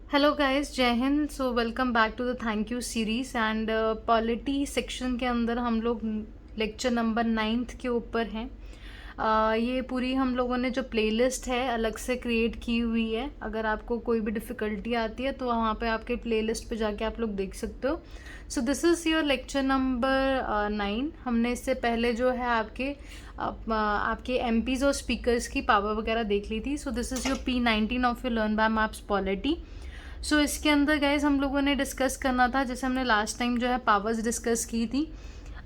Hello guys, Jai Hind. So welcome back to the thank you series and polity section के अंदर हम लोग lecture number 9th के ऊपर हैं। ये पूरी हम लोगों ने जो प्लेलिस्ट है अलग से क्रिएट की हुई है। अगर आपको कोई भी डिफ़िकल्टी आती है तो वहाँ पे आपके प्लेलिस्ट पे जाके आप लोग देख सकते हो। सो this is your lecture number 9। हमने इससे पहले जो है आपके एमपीज़ और स्पीकर्स की पावर वगैरह देख ली थी। So this is your P19 of your learn by maps polity. So इसके अंदर गाइज हम लोगों ने डिस्कस करना था, जैसे हमने लास्ट टाइम जो है पावर्स डिस्कस की थी।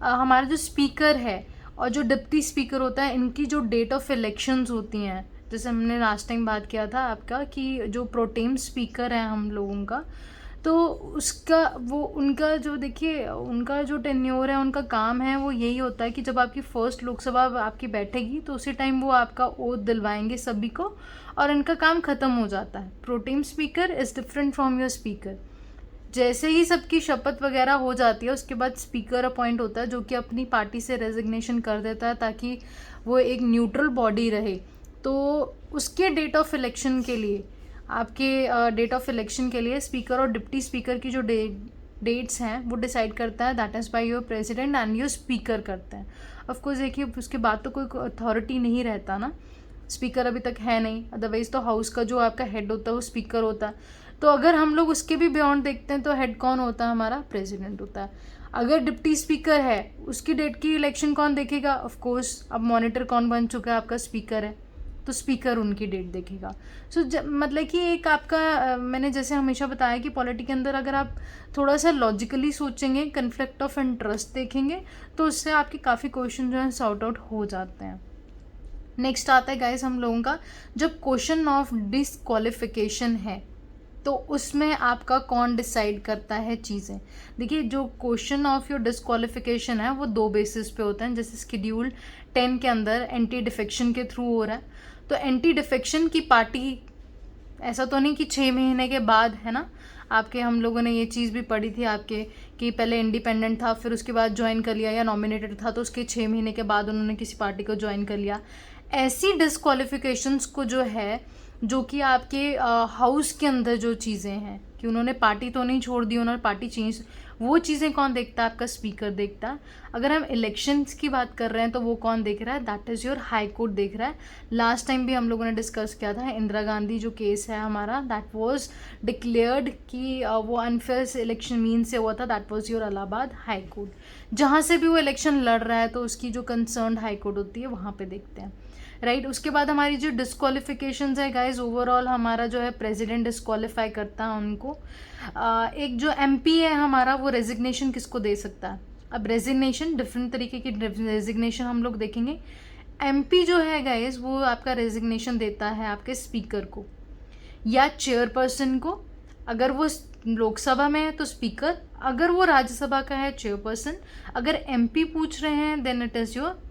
हमारा जो स्पीकर है और जो डिप्टी स्पीकर होता है, इनकी जो डेट ऑफ इलेक्शंस होती हैं, जैसे हमने लास्ट टाइम बात किया था आपका कि जो प्रोटेम स्पीकर है हम लोगों का, तो उसका वो उनका जो देखिए उनका जो टेन्योर है, उनका काम है वो यही होता है कि जब आपकी फर्स्ट लोकसभा आपकी बैठेगी तो उसी टाइम वो आपका ओथ दिलवाएंगे सभी को और इनका काम ख़त्म हो जाता है। Protem speaker is different from your speaker. जैसे ही सबकी शपथ वगैरह हो जाती है उसके बाद स्पीकर अपॉइंट होता है, जो कि अपनी पार्टी से रेजिग्नेशन कर देता है ताकि वो एक न्यूट्रल बॉडी रहे। तो उसके डेट ऑफ इलेक्शन के लिए आपके डेट ऑफ इलेक्शन के लिए स्पीकर और डिप्टी स्पीकर की जो डेट्स हैं वो डिसाइड करता है, that is by your president and your speaker करते हैं। ऑफकोर्स देखिए उसके बाद तो कोई अथॉरिटी नहीं रहता ना, स्पीकर अभी तक है नहीं, अदरवाइज तो हाउस का जो आपका हेड होता है वो स्पीकर होता है। तो अगर हम लोग उसके भी बियॉन्ड देखते हैं तो हेड कौन होता है, हमारा प्रेसिडेंट होता है। अगर डिप्टी स्पीकर है उसकी डेट की इलेक्शन कौन देखेगा, ऑफकोर्स अब मॉनिटर कौन बन चुका है, आपका स्पीकर है, तो स्पीकर उनकी डेट देखेगा। मतलब कि एक आपका मैंने जैसे हमेशा बताया कि पॉलिटी के अंदर अगर आप थोड़ा सा लॉजिकली सोचेंगे, कन्फ्लिक्ट ऑफ इंटरेस्ट देखेंगे, तो उससे आपके काफ़ी क्वेश्चन जो है सॉर्ट आउट हो जाते हैं। नेक्स्ट आता है गाइस हम लोगों का, जब क्वेश्चन ऑफ डिसक्वालिफिकेशन है तो उसमें आपका कौन डिसाइड करता है चीज़ें। देखिए जो क्वेश्चन ऑफ योर डिसक्वालिफिकेशन है वो दो बेसिस पे होता है। जैसे शेड्यूल 10 के अंदर एंटी डिफेक्शन के थ्रू हो रहा है, तो एंटी डिफेक्शन की पार्टी, ऐसा तो नहीं कि 6 महीने के बाद, है ना। आपके हम लोगों ने ये चीज़ भी पढ़ी थी आपके कि पहले इंडिपेंडेंट था फिर उसके बाद ज्वाइन कर लिया, या नॉमिनेटेड था तो उसके 6 महीने के बाद उन्होंने किसी पार्टी को ज्वाइन कर लिया। ऐसी डिसक्वालिफिकेशंस को जो है, जो कि आपके हाउस के अंदर जो चीज़ें हैं कि उन्होंने पार्टी तो नहीं छोड़ दी, उन्होंने पार्टी चेंज, वो चीज़ें कौन देखता है, आपका स्पीकर देखता है। अगर हम इलेक्शंस की बात कर रहे हैं तो वो कौन देख रहा है, that is your high court देख रहा है। लास्ट टाइम भी हम लोगों ने डिस्कस किया था, इंदिरा गांधी जो केस है हमारा, दैट वाज डिक्लेयर्ड कि वो अनफेयर इलेक्शन मीन से हुआ था, that was your Allahabad high court. जहाँ से भी वो इलेक्शन लड़ रहा है तो उसकी जो कंसर्न हाई कोर्ट होती है वहाँ पे देखते हैं, राइट। उसके बाद हमारी जो डिस्क्वालिफिकेशंस है गाइज, ओवरऑल हमारा जो है प्रेसिडेंट डिस्क्वालीफाई करता है उनको। एक जो एमपी है हमारा, वो रेजिग्नेशन किसको दे सकता है। अब रेजिग्नेशन डिफरेंट तरीके की रेजिग्नेशन हम लोग देखेंगे। एमपी जो है गाइज वो आपका रेजिग्नेशन देता है आपके स्पीकर को या चेयरपर्सन को। अगर वो लोकसभा में है तो स्पीकर, अगर वो राज्यसभा का है चेयरपर्सन, अगर एमपी पूछ रहे हैं then it is your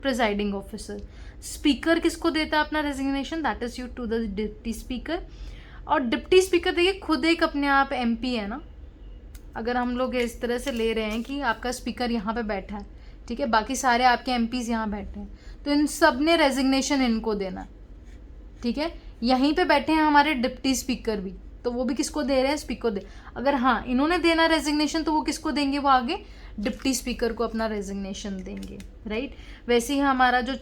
presiding officer. Speaker किसको देता है अपना resignation, that is you to the deputy speaker. और डिप्टी स्पीकर देखिए खुद एक अपने आप एमपी है ना। अगर हम लोग इस तरह से ले रहे हैं कि आपका स्पीकर यहाँ पे बैठा है, ठीक है, बाकी सारे आपके एमपीज यहाँ बैठे हैं, तो इन सब ने रेजिग्नेशन इनको देना, ठीक है। यहीं पे बैठे हैं हमारे डिप्टी स्पीकर भी, तो वो भी किसको दे रहे हैं, स्पीकर दे। अगर हाँ इन्होंने देना रेजिग्नेशन तो वो किसको देंगे, वो आगे डिप्टी स्पीकर को अपना रेजिग्नेशन देंगे, राइट। वैसे ही हमारा जो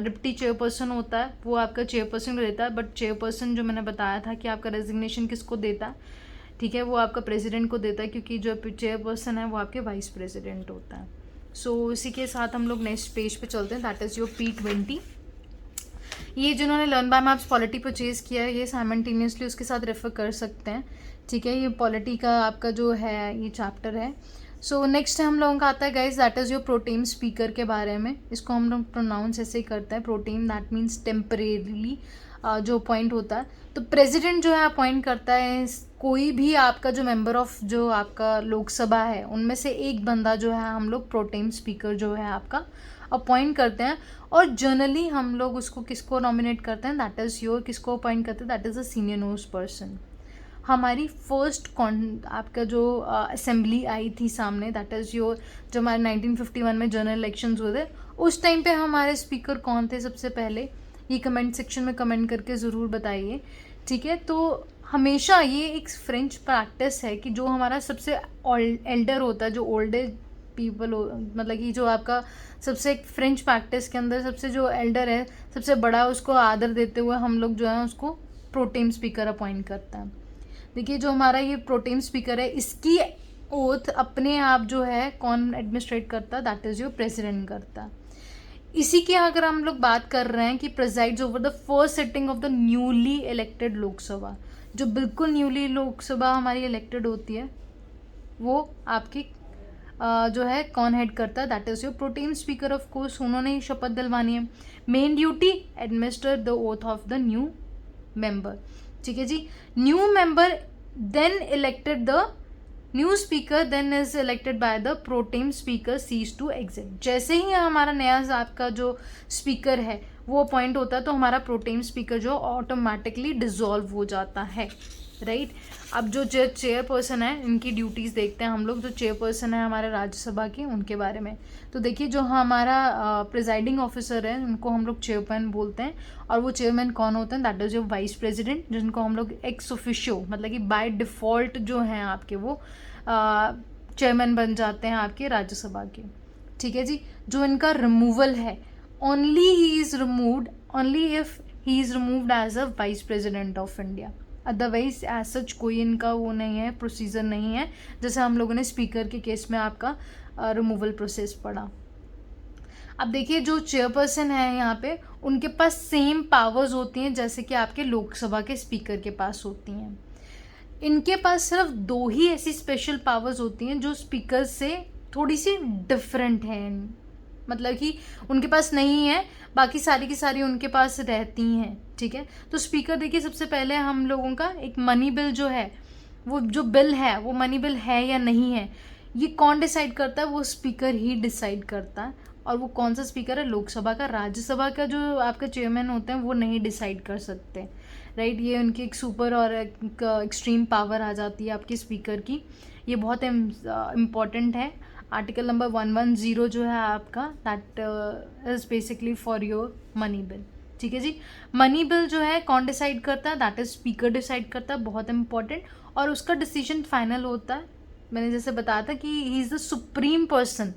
डिप्टी चेयरपर्सन होता है वो आपका चेयरपर्सन को देता है, बट चेयरपर्सन जो मैंने बताया था कि आपका रेजिग्नेशन किसको देता है, ठीक है, वो आपका प्रेसिडेंट को देता है, क्योंकि जो चेयरपर्सन है वो आपके वाइस प्रेसिडेंट होता है। सो इसी के साथ हम लोग नेक्स्ट पेज पे चलते हैं, दैट इज़ योर P20। ये जिन्होंने learn by maps polity purchase किया है ये साइमल्टेनियसली उसके साथ रेफर कर सकते हैं, ठीक है। ये पॉलिटी का आपका जो है ये चैप्टर है। सो नेक्स्ट हम लोगों का आता है guys, that is your pro tem speaker के बारे में। इसको हम लोग प्रोनाउंस ऐसे ही करते हैं, प्रोटेम, दैट मीन्स टेम्परेरीली जो अपॉइंट होता है। तो प्रेसिडेंट जो है अपॉइंट करता है कोई भी आपका जो मेंबर ऑफ जो आपका लोकसभा है उनमें से एक बंदा जो है हम लोग प्रोटेम स्पीकर जो है आपका अपॉइंट करते हैं। और जनरली हम लोग उसको किसको नॉमिनेट करते हैं, दैट इज़ योर, किसको अपॉइंट करते हैं, that is a senior most person. हमारी फर्स्ट आपका जो असेंबली आई थी सामने, दैट इज़ योर, जो हमारे 1951 में जनरल इलेक्शंस हुए थे, उस टाइम पे हमारे स्पीकर कौन थे सबसे पहले, ये कमेंट सेक्शन में कमेंट करके ज़रूर बताइए, ठीक है। तो हमेशा ये एक फ्रेंच प्रैक्टिस है कि जो हमारा सबसे एल्डर होता है, जो ओल्ड एज पीपल हो, मतलब कि जो आपका सबसे एक फ्रेंच प्रैक्टिस के अंदर सबसे जो एल्डर है, सबसे बड़ा, उसको आदर देते हुए हम लोग जो है उसको प्रोटेम स्पीकर अपॉइंट करते हैं। देखिए जो हमारा ये प्रोटेम स्पीकर है, इसकी ओथ अपने आप जो है कौन एडमिनिस्ट्रेट करता है, दैट इज़ योर प्रेसिडेंट करता है। इसी की अगर हम लोग बात कर रहे हैं कि presides over the first sitting of the newly elected Lok Sabha, जो बिल्कुल न्यूली लोकसभा हमारी इलेक्टेड होती है, वो आपकी जो है कौन हेड करता है, that is your pro tem speaker of course. उन्होंने ही शपथ दिलवानी है। Main duty administer the oath of the new member. ठीक है जी। New member then elected the new speaker then is elected by the pro tem speaker ceases to exit. जैसे ही हमारा नया आपका जो स्पीकर है वो अपॉइंट होता है तो हमारा प्रोटेम स्पीकर जो ऑटोमेटिकली डिसॉल्व हो जाता है, राइट। अब जो चेयरपर्सन है इनकी ड्यूटीज़ देखते हैं हम लोग। जो चेयरपर्सन है हमारे राज्यसभा के, उनके बारे में तो देखिए, जो हमारा प्रिजाइडिंग ऑफिसर है उनको हम लोग चेयरमैन बोलते हैं। और वो चेयरमैन कौन होते हैं, that is your vice president, जिनको हम लोग एक्स ऑफिशियो, मतलब कि बाय डिफ़ॉल्ट जो हैं आपके वो चेयरमैन बन जाते हैं आपके राज्यसभा के। ठीक है जी। जो इनका रिमूवल है, only he is removed only if he is removed as a vice president of India. Otherwise as such कोई इनका वो नहीं है, प्रोसीजर नहीं है, जैसे हम लोगों ने स्पीकर के केस में आपका रिमूवल प्रोसेस पढ़ा। अब देखिए जो चेयरपर्सन है यहाँ पे, उनके पास सेम पावर्स होती हैं जैसे कि आपके लोकसभा के स्पीकर के पास होती हैं। इनके पास सिर्फ 2 ही ऐसी स्पेशल पावर्स होती हैं जो स्पीकर से थोड़ी सी डिफरेंट हैं, मतलब कि उनके पास नहीं है, बाकी सारी की सारी उनके पास रहती हैं। ठीक है। तो स्पीकर देखिए, सबसे पहले हम लोगों का एक मनी बिल जो है, वो जो बिल है वो मनी बिल है या नहीं है, ये कौन डिसाइड करता है, वो स्पीकर ही डिसाइड करता है। और वो कौन सा स्पीकर है, लोकसभा का। राज्यसभा का जो आपका चेयरमैन होते हैं वो नहीं डिसाइड कर सकते, राइट। ये उनकी एक सुपर और एक एक्सट्रीम पावर आ जाती है आपके स्पीकर की। ये बहुत इम्पॉर्टेंट है। आर्टिकल नंबर 110 जो है आपका, that is basically for your money bill. ठीक है जी। मनी बिल जो है कौन डिसाइड करता है, दैट इज स्पीकर डिसाइड करता है, बहुत इंपॉर्टेंट। और उसका डिसीजन फाइनल होता है, मैंने जैसे बताया था कि he is the supreme person.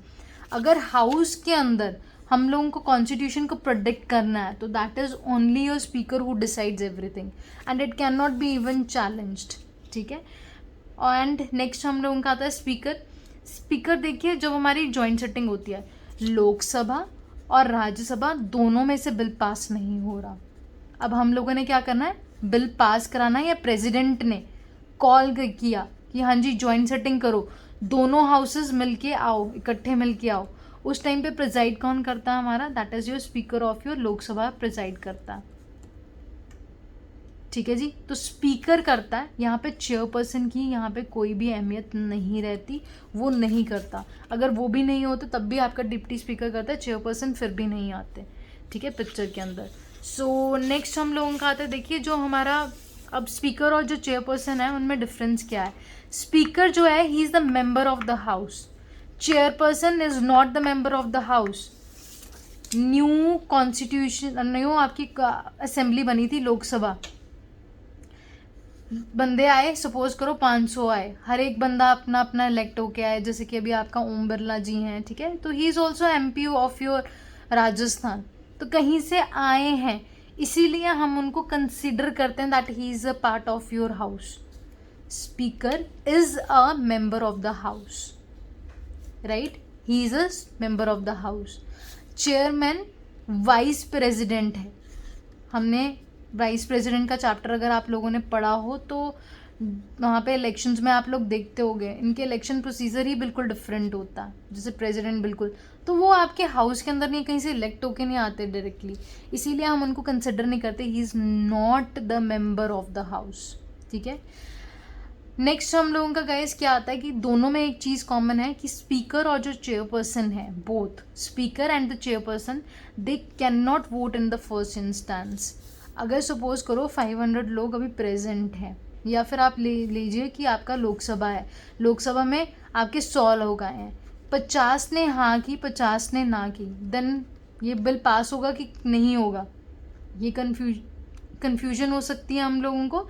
अगर हाउस के अंदर हम लोगों को कॉन्स्टिट्यूशन को प्रोटेक्ट करना है तो that is only your speaker who decides everything and it can not be even challenged. ठीक है। एंड नेक्स्ट हम लोगों का आता है स्पीकर। स्पीकर देखिए, जब हमारी जॉइंट सेटिंग होती है, लोकसभा और राज्यसभा दोनों में से बिल पास नहीं हो रहा, अब हम लोगों ने क्या करना है, बिल पास कराना है, या प्रेसिडेंट ने कॉल किया कि हाँ जी जॉइंट सेटिंग करो, दोनों हाउसेस मिलके आओ, इकट्ठे मिलके आओ, उस टाइम पे प्रिजाइड कौन करता है हमारा, that is your speaker of your Lok Sabha preside करता है। ठीक है जी। तो स्पीकर करता है, यहाँ पे चेयरपर्सन की यहाँ पे कोई भी अहमियत नहीं रहती, वो नहीं करता। अगर वो भी नहीं होते तब भी आपका डिप्टी स्पीकर करता है, चेयरपर्सन फिर भी नहीं आते। ठीक है, पिक्चर के अंदर। सो नेक्स्ट हम लोगों का आता है, देखिए जो हमारा अब स्पीकर और जो चेयरपर्सन है उनमें डिफरेंस क्या है। स्पीकर जो है he is the member of the house, chairperson is not the member of the house. New constitution, new आपकी असेंबली बनी थी लोकसभा, बंदे आए, सपोज करो 500 आए, हर एक बंदा अपना अपना इलेक्ट होके आए, जैसे कि अभी आपका ओम बिरला जी हैं। ठीक है। तो he is also MP of your Rajasthan, तो कहीं से आए हैं, इसीलिए हम उनको कंसिडर करते हैं that he is a part of your house. Speaker is a member of the house, right, he is a member of the house. Chairman vice president है। हमने वाइस प्रेसिडेंट का चैप्टर अगर आप लोगों ने पढ़ा हो तो वहाँ पे इलेक्शंस में आप लोग देखते होंगे, इनके इलेक्शन प्रोसीजर ही बिल्कुल डिफरेंट होता है, जैसे प्रेसिडेंट बिल्कुल, तो वो आपके हाउस के अंदर नहीं, कहीं से इलेक्ट होके नहीं आते डायरेक्टली, इसीलिए हम उनको कंसिडर नहीं करते, he is not the member of the house. ठीक है। नेक्स्ट हम लोगों का गाइस क्या आता है कि दोनों में एक चीज़ कॉमन है कि स्पीकर और जो चेयरपर्सन है, both speaker and the chairperson, they can not vote in the first instance. अगर सपोज करो 500 लोग अभी प्रेजेंट हैं, या फिर आप ले लीजिए कि आपका लोकसभा है, लोकसभा में आपके 100 लोग आए हैं, 50 ने हाँ की, 50 ने ना की, देन ये बिल पास होगा कि नहीं होगा, ये कन्फ्यूजन हो सकती है हम लोगों को।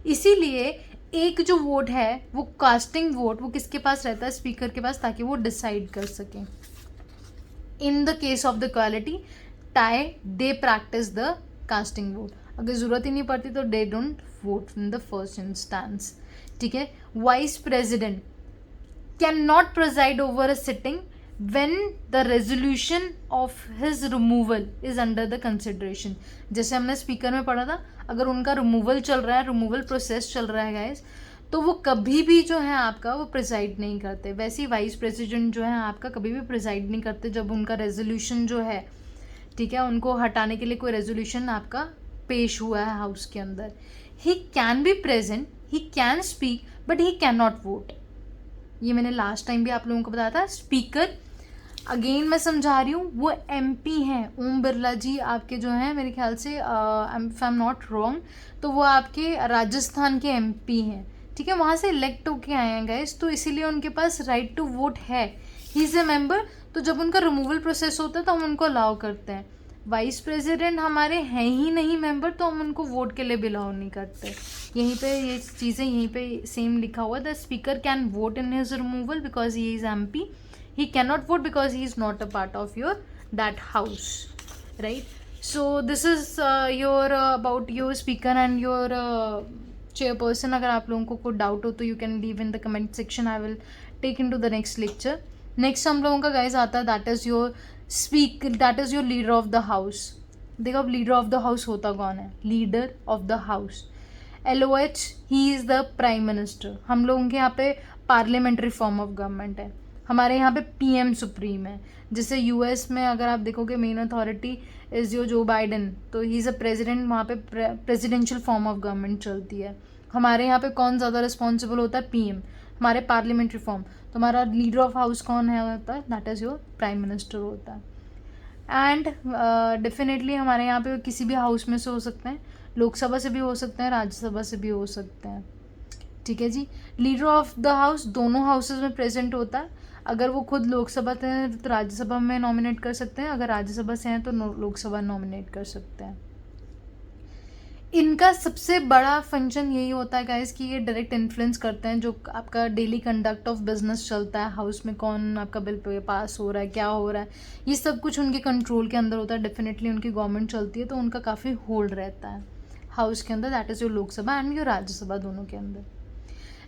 इसीलिए एक जो वोट है वो कास्टिंग वोट वो किसके पास रहता है, स्पीकर के पास, ताकि वो डिसाइड कर सके. In the case of the equality tie they practice the casting vote. अगर ज़रूरत ही नहीं पड़ती तो they don't vote in the first instance. ठीक है. Vice president can not preside over a sitting when the resolution of his removal is under the consideration. जैसे हमने speaker में पढ़ा था, अगर उनका रिमूवल चल रहा है, रिमूवल प्रोसेस चल रहा है गाइस, तो वो कभी भी जो है आपका वो प्रिसाइड नहीं करते. वैसे ही वाइस प्रेसिडेंट जो है आपका कभी भी प्रिसाइड नहीं करते जब उनका रेजोल्यूशन जो है, ठीक है, उनको हटाने के लिए कोई रेजोल्यूशन आपका पेश हुआ है हाउस के अंदर. He can be present, he can speak, but he can not vote. ये मैंने लास्ट टाइम भी आप लोगों को बताया था. स्पीकर अगेन मैं समझा रही हूँ, वो एमपी हैं. ओम बिरला जी आपके जो हैं, मेरे ख्याल से if I am not wrong, तो वो आपके राजस्थान के एमपी हैं. ठीक है, वहाँ से इलेक्ट होके आए हैं गाइस, तो इसीलिए उनके पास राइट टू वोट है. He is a member. तो जब उनका रिमूवल प्रोसेस होता है तो हम उनको अलाउ करते हैं. वाइस प्रेसिडेंट हमारे हैं ही नहीं मेंबर, तो हम उनको वोट के लिए भी अलाउ नहीं करते. यहीं पे ये चीज़ें यहीं पे सेम लिखा हुआ है. The speaker can vote in his removal because he is MP. He cannot vote because he is not a part of that house, right? So this is your about your speaker and your chairperson. अगर आप लोगों को कोई doubt हो तो you can leave in the comment section. I will take into the next lecture. Next हम लोगों का गाइज आता है that is your leader of the house. देखो अब leader of the house होता कौन है? Leader of the house. LOH, he is the prime minister. हम लोगों के यहाँ पे parliamentary form of government है. हमारे यहाँ पे पीएम सुप्रीम है. जैसे यूएस में अगर आप देखोगे मेन अथॉरिटी इज़ जो बाइडन, तो ही इज़ अ प्रेसिडेंट. वहाँ पे प्रेसिडेंशियल फॉर्म ऑफ गवर्नमेंट चलती है. हमारे यहाँ पे कौन ज़्यादा रिस्पॉन्सिबल होता है? पीएम. हमारे पार्लियामेंट्री फॉर्म. तो हमारा लीडर ऑफ हाउस कौन है होता है? That is your prime minister होता है. एंड डेफिनेटली हमारे यहाँ पे किसी भी हाउस में से हो सकते हैं. लोकसभा से भी हो सकते हैं, राज्यसभा से भी हो सकते हैं. ठीक है जी. लीडर ऑफ द हाउस दोनों हाउसेज में प्रेजेंट होता है. अगर वो खुद लोकसभा से हैं तो राज्यसभा में नॉमिनेट कर सकते हैं, अगर राज्यसभा से हैं तो लोकसभा नॉमिनेट कर सकते हैं. इनका सबसे बड़ा फंक्शन यही होता है गाइस कि ये डायरेक्ट इन्फ्लुएंस करते हैं जो आपका डेली कंडक्ट ऑफ बिजनेस चलता है. हाउस में कौन आपका बिल पास हो रहा है, क्या हो रहा है, ये सब कुछ उनके कंट्रोल के अंदर होता है. डेफिनेटली उनकी गवर्नमेंट चलती है तो उनका काफ़ी होल्ड रहता है हाउस के अंदर. That is your Lok Sabha and your Rajya Sabha दोनों के अंदर.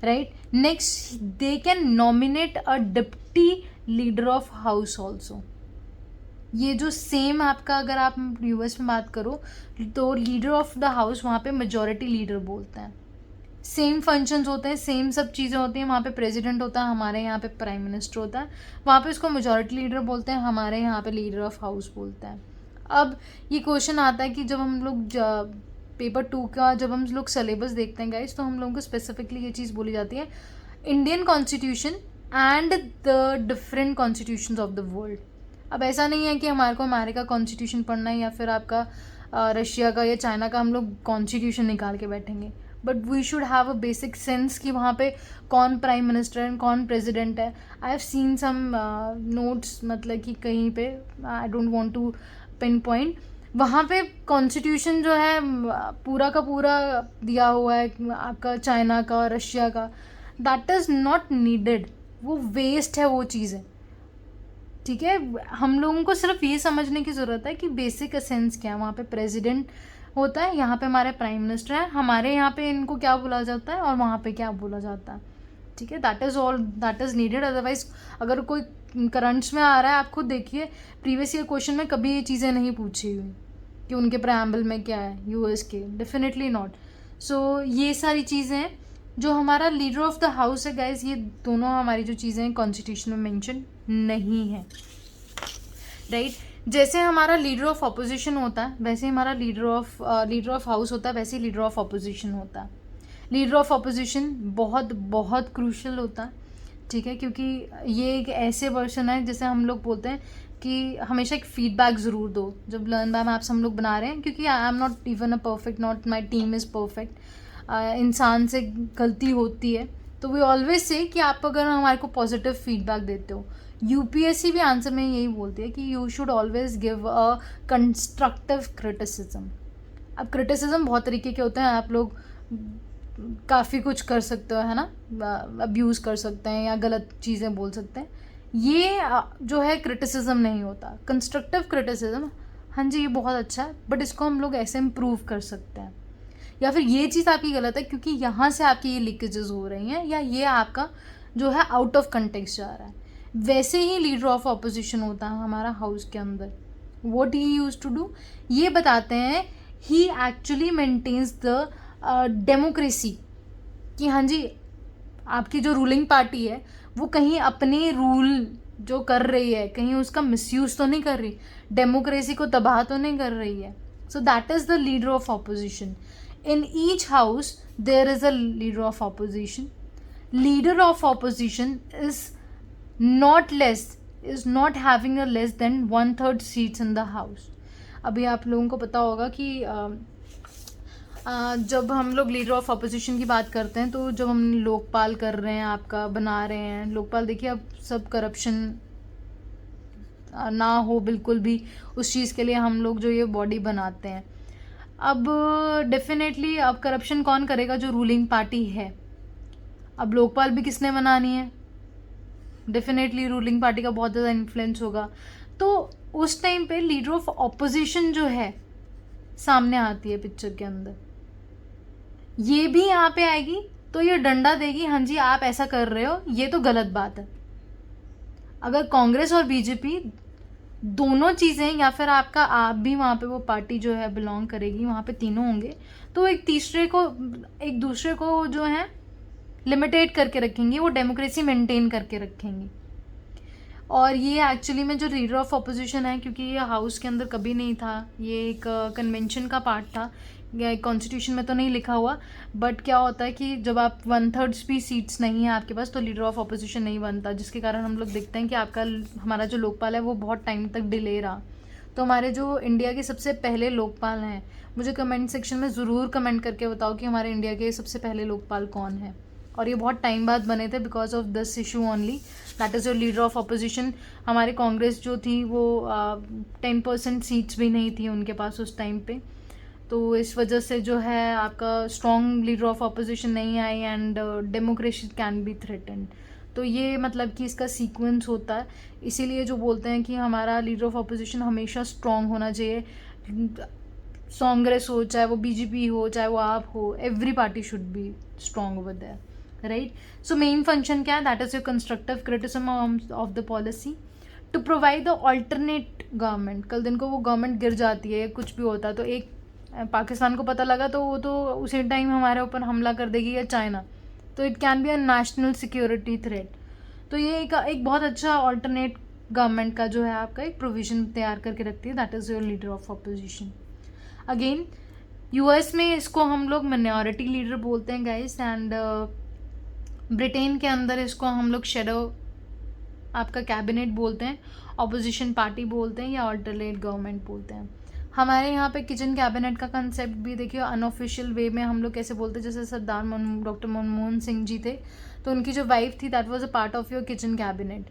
Right. Next, they can nominate a deputy leader of house also. ये जो सेम आपका अगर आप यूएस में बात करो तो लीडर ऑफ द हाउस वहाँ पे मेजॉरिटी लीडर बोलते हैं. सेम फंक्शंस होते हैं, सेम सब चीज़ें होती हैं. वहाँ पे प्रेसिडेंट होता है, हमारे यहाँ पे प्राइम मिनिस्टर होता है. वहाँ पे उसको मेजॉरिटी लीडर बोलते हैं, हमारे यहाँ पे लीडर ऑफ हाउस बोलते हैं. अब ये क्वेश्चन आता है कि जब हम लोग पेपर 2 का जब हम लोग सिलेबस देखते हैं गाइस, तो हम लोगों को स्पेसिफिकली ये चीज़ बोली जाती है, Indian constitution and the different constitutions of the world. अब ऐसा नहीं है कि हमारे को अमेरिका कॉन्स्टिट्यूशन पढ़ना है या फिर आपका रशिया का या चाइना का हम लोग कॉन्स्टिट्यूशन निकाल के बैठेंगे. But we should have a basic sense कि वहाँ पे कौन प्राइम मिनिस्टर है, कौन प्रेसिडेंट है. I have seen some notes, मतलब कि कहीं पे, I don't want to pinpoint, वहाँ पे कॉन्स्टिट्यूशन जो है पूरा का पूरा दिया हुआ है आपका चाइना का, रशिया का. That is not needed. वो वेस्ट है वो चीज़ें. ठीक है. हम लोगों को सिर्फ ये समझने की ज़रूरत है कि बेसिक एसेंस क्या है. वहाँ पे प्रेसिडेंट होता है, यहाँ पे हमारे प्राइम मिनिस्टर है, हमारे यहाँ पे इनको क्या बोला जाता है और वहाँ पे क्या बोला जाता है. ठीक है. That is all that is needed. Otherwise अगर कोई करंट्स में आ रहा है, आप खुद देखिए प्रीवियस ईयर क्वेश्चन में कभी ये चीज़ें नहीं पूछी हुई कि उनके प्रेम्बल में क्या है यूएस के. Definitely not. सो ये सारी चीज़ें हैं. जो हमारा लीडर ऑफ द हाउस है गाइज, ये दोनों हमारी जो चीज़ें हैं कॉन्स्टिट्यूशन में मेंशन नहीं है. राइट. जैसे हमारा लीडर ऑफ अपोजिशन होता है वैसे हमारा लीडर ऑफ हाउस होता है, वैसे ही लीडर ऑफ अपोजिशन होता है. लीडर ऑफ अपोजिशन बहुत बहुत क्रूशल होता है. ठीक है. क्योंकि ये एक ऐसे वर्जन है जैसे हम लोग बोलते हैं कि हमेशा एक फीडबैक ज़रूर दो जब लर्न बाय मैप्स हम लोग बना रहे हैं. क्योंकि I am not even a perfect, not my team is perfect. इंसान से गलती होती है. तो वी ऑलवेज से कि आप अगर हमारे को पॉजिटिव फीडबैक देते हो, यूपीएससी भी आंसर में यही बोलती है कि you should always give a constructive criticism. अब क्रिटिसिज्म बहुत तरीके के होते हैं. आप लोग काफ़ी कुछ कर सकते हो, है ना, अब्यूज़ कर सकते हैं या गलत चीज़ें बोल सकते हैं। ये जो है क्रिटिसिज्म नहीं होता, कंस्ट्रक्टिव क्रिटिसिज्म। हाँ जी, ये बहुत अच्छा है, बट इसको हम लोग ऐसे इम्प्रूव कर सकते हैं, या फिर ये चीज़ आपकी गलत है क्योंकि यहाँ से आपकी ये लीकेजेस हो रही हैं, या ये आपका जो है आउट ऑफ कंटेक्स्ट जा रहा है। वैसे ही लीडर ऑफ अपोजिशन होता है हमारा हाउस के अंदर। What he use to do, ये बताते हैं, he actually maintains the democracy, कि हाँ जी आपकी जो रूलिंग पार्टी है वो कहीं अपने रूल जो कर रही है कहीं उसका मिसयूज तो नहीं कर रही, डेमोक्रेसी को तबाह तो नहीं कर रही है। So that is the leader of opposition. In each house there is a leader of opposition. Leader of opposition is not having a less than 1/3 seats in the house. अभी आप लोगों को पता होगा कि जब हम लोग लीडर ऑफ अपोजिशन की बात करते हैं तो जब हम लोकपाल कर रहे हैं, आपका बना रहे हैं लोकपाल, देखिए अब सब करप्शन ना हो बिल्कुल भी, उस चीज़ के लिए हम लोग जो ये बॉडी बनाते हैं। अब डेफिनेटली अब करप्शन कौन करेगा, जो रूलिंग पार्टी है। अब लोकपाल भी किसने बनानी है, डेफिनेटली रूलिंग पार्टी का बहुत ज़्यादा इन्फ्लुएंस होगा। तो उस टाइम पे लीडर ऑफ ऑपोजिशन जो है सामने आती है पिक्चर के अंदर, ये भी यहाँ पे आएगी तो ये डंडा देगी, हाँ जी आप ऐसा कर रहे हो, ये तो गलत बात है। अगर कांग्रेस और बीजेपी दोनों चीज़ें, या फिर आपका आप भी वहाँ पे वो पार्टी जो है बिलोंग करेगी, वहाँ पे तीनों होंगे, तो एक दूसरे को जो है लिमिटेड करके रखेंगे, वो डेमोक्रेसी मेंटेन करके रखेंगे। और ये एक्चुअली में जो लीडर ऑफ अपोजिशन है, क्योंकि ये हाउस के अंदर कभी नहीं था, ये एक कन्वेंशन का पार्ट था, कॉन्स्टिट्यूशन में तो नहीं लिखा हुआ, बट क्या होता है कि जब आप 1/3 भी सीट्स नहीं है आपके पास तो लीडर ऑफ अपोजिशन नहीं बनता, जिसके कारण हम लोग देखते हैं कि हमारा जो लोकपाल है वो बहुत टाइम तक डिले रहा। तो हमारे जो इंडिया के सबसे पहले लोकपाल हैं, मुझे कमेंट सेक्शन में ज़रूर कमेंट करके बताओ कि हमारे इंडिया के सबसे पहले लोकपाल कौन है। और ये बहुत टाइम बाद बने थे because of this issue only, that is your leader of opposition. हमारे कांग्रेस जो थी वो 10% सीट्स भी नहीं थी उनके पास उस टाइम पे, तो इस वजह से जो है आपका स्ट्रॉन्ग लीडर ऑफ अपोजिशन नहीं आई and democracy can be threatened. तो ये मतलब कि इसका सीक्वेंस होता है, इसीलिए जो बोलते हैं कि हमारा लीडर ऑफ अपोजिशन हमेशा स्ट्रॉन्ग होना चाहिए। कांग्रेस हो, चाहे वो बीजेपी हो, चाहे वो आप हो, every party should be strong over there, right. So main function क्या है, that is your constructive criticism of the policy to provide the alternate government. कल दिन को वो गवर्नमेंट गिर जाती है, कुछ भी होता है, तो एक पाकिस्तान को पता लगा तो वो तो उसी टाइम हमारे ऊपर हमला कर देगी, या चाइना, तो it can be a national security threat. तो ये एक बहुत अच्छा ऑल्टरनेट गवर्नमेंट का जो है आपका एक प्रोविजन तैयार करके रखती है, that is your leader of opposition. Again US में इसको हम लोग माइनॉरिटी लीडर बोलते हैं गाइस, एंड ब्रिटेन के अंदर इसको हम लोग शेडो आपका कैबिनेट बोलते हैं, अपोजिशन पार्टी बोलते हैं, या ऑल्टरनेट गवर्नमेंट बोलते हैं। हमारे यहाँ पे किचन कैबिनेट का कंसेप्ट भी देखिए अनऑफिशियल वे में हम लोग कैसे बोलते हैं, जैसे डॉक्टर मनमोहन सिंह जी थे, तो उनकी जो वाइफ थी that was a part of your kitchen cabinet,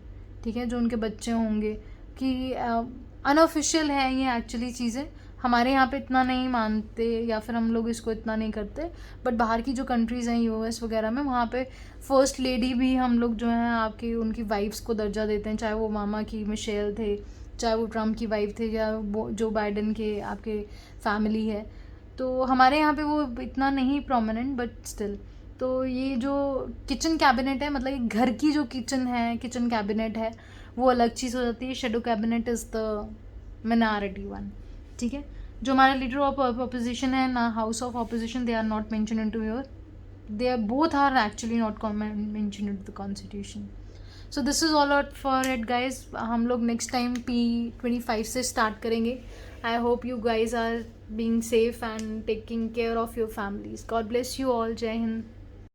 ठीक है, जो उनके बच्चे होंगे, कि अनऑफिशियल है ये एक्चुअली चीज़ें। हमारे यहाँ पे इतना नहीं मानते या फिर हम लोग इसको इतना नहीं करते, बट बाहर की जो कंट्रीज़ हैं यूएस वगैरह में, वहाँ पे फर्स्ट लेडी भी हम लोग जो हैं आपकी उनकी वाइफ्स को दर्जा देते हैं, चाहे वो मामा की मिशेल थे, चाहे वो ट्रम्प की वाइफ थे, या जो बाइडन के आपके फैमिली है। तो हमारे यहाँ पे वो इतना नहीं प्रोमिनेंट, बट स्टिल। तो ये जो किचन कैबिनेट है, मतलब एक घर की जो किचन कैबिनेट है, वो अलग चीज़ हो जाती है। Shadow cabinet is the minority one, ठीक है। जो हमारा लीडर ऑफ अपोजिशन है ना, house of opposition, they are not mention into your, they are both are actually not mentioned in the constitution. So this is all out for it guys. हम लोग next time P25 से start करेंगे. I hope you guys are being safe and taking care of your families. God bless you all. जय हिंद.